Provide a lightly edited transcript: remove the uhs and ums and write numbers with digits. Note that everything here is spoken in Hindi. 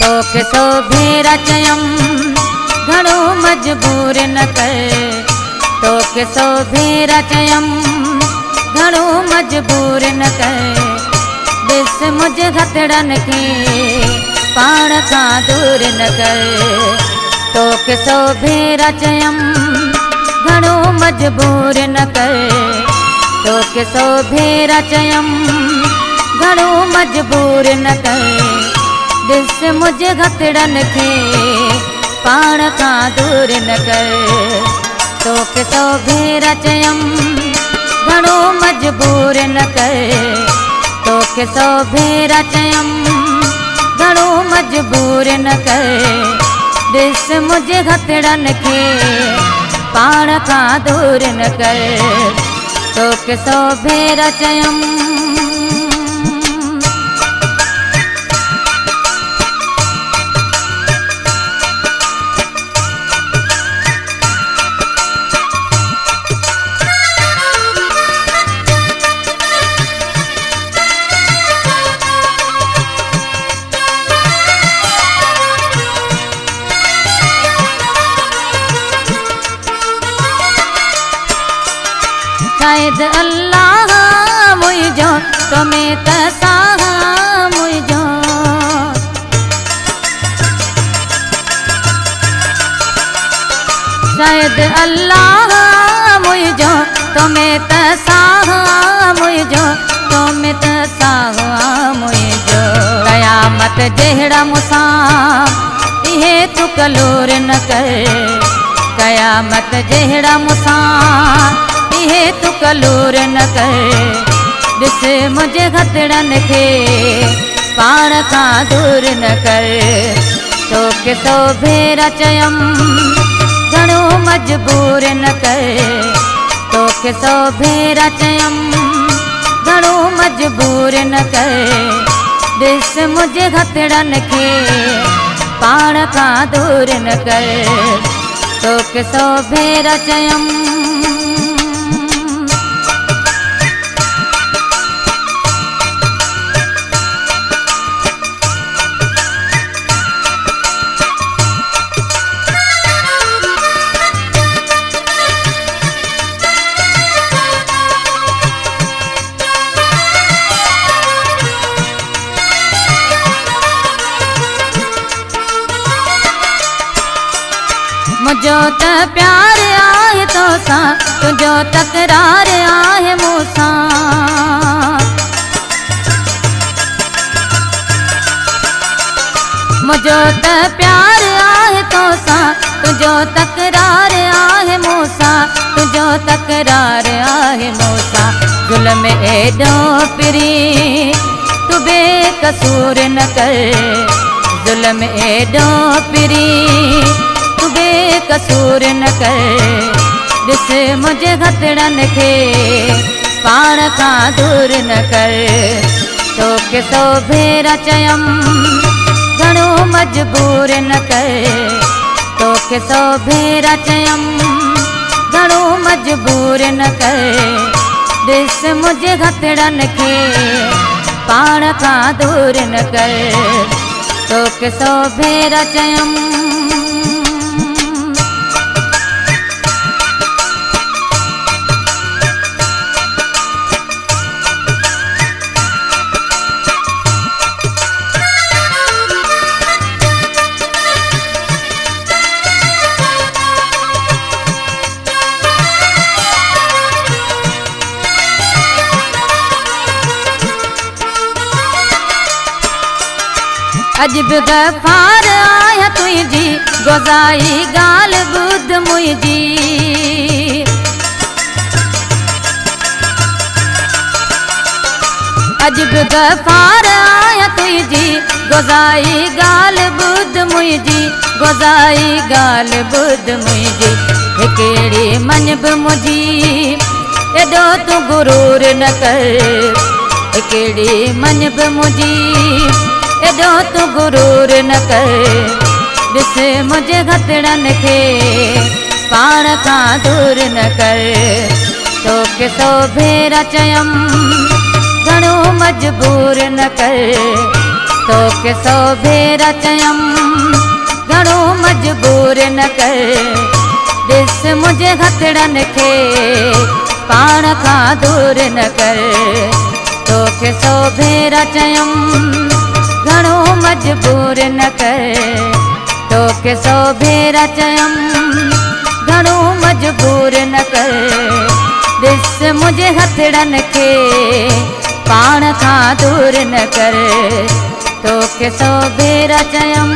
तोखे सोभेरा चयम घणो मजबूर न कर। तोखे सोभेरा चयम घणो मजबूर न कर। ॾिस मुझे हथड़न के पाण खां दूर न कर। तोखे सोभेरा चयम घणो मजबूर न कर। तोखे सोभेरा चयम घणो मजबूर न कर। ॾिस मुझे हथड़न के पाण खां दूर न कर। तोखे सोभेरा चयम घणो मजबूर न कर। तोखे सोभेरा चयम घणो मजबूर न कर। ॾिस मुझे हथड़न के पाण खां दूर न कर। तोखे सोभेरा चयम शायद अल्लाह मुझो तुम्हें तसाह मुझो। शायद अल्लाह मुझो तुम्हें तसाह मुझो। तुम्हें तसाह मुझो कयामत जहिड़ा मुसां इहे तू कलोर न कर। कयामत जहिड़ा मुसां इहे तू कलोर न कर। ॾिस मुझे हथड़न के पाण खां दूर न कर। तोखे सोभेरा चयम घणो मजबूर न कर। तोखे सोभेरा चयम घणो मजबूर न कर। ॾिस मुझे हथड़न के पाण खां दूर न कर। तोखे सोभेरा चयम मुझो त प्यार आहे तोसां तुझो तकरार आहे मूंसां। मुझो त प्यार आहे तोसां तुझो तकरार आहे मूंसां। तुझो तकरार आहे मूंसां। ज़ुल्म एॾो पिरी तू बेकसूर न कर। ज़ुल्म एॾो पिरी तू बेकसूर न कर। ॾिस मुझे हथड़न के पाण खां दूर न कर। तोखे सोभेरा चयम घणो मजबूर न कर। तोखे सोभेरा चयम घणो मजबूर न कर। ॾिस मुझे हथड़न के पाण खां दूर न कर। तोखे सोभेरा चयम अजब गफ़ार आया तुझी गोज़ाई गाल बुध मुझी। अजब गफ़ार आया तुझी गोज़ाई गाल बुध मुझी। गोज़ाई गाल बुध मुझी हिकड़ी मनब मुझी एॾो तू गुरूर न कर। हिकड़ी मनब मुझी एॾो तू गुरूर न कर। ॾिस मुझे हथड़न के पाण खां दूर न कर। तोखे सोभेरा चयम घणो मजबूर न कर। तोखे सौ भेर चयम घणो मजबूर न कर, ॾिस मुंहिंजे हथड़नि खे पाण खां दूर न कर। तोखे सौ भेर चयम घणो मजबूर न कर, तोखे सौ भेर चयम घणो मजबूर न कर। ॾिस मुंहिंजे हथड़नि खे पाण खां दूर न कर, तोखे सौ भेर चयम।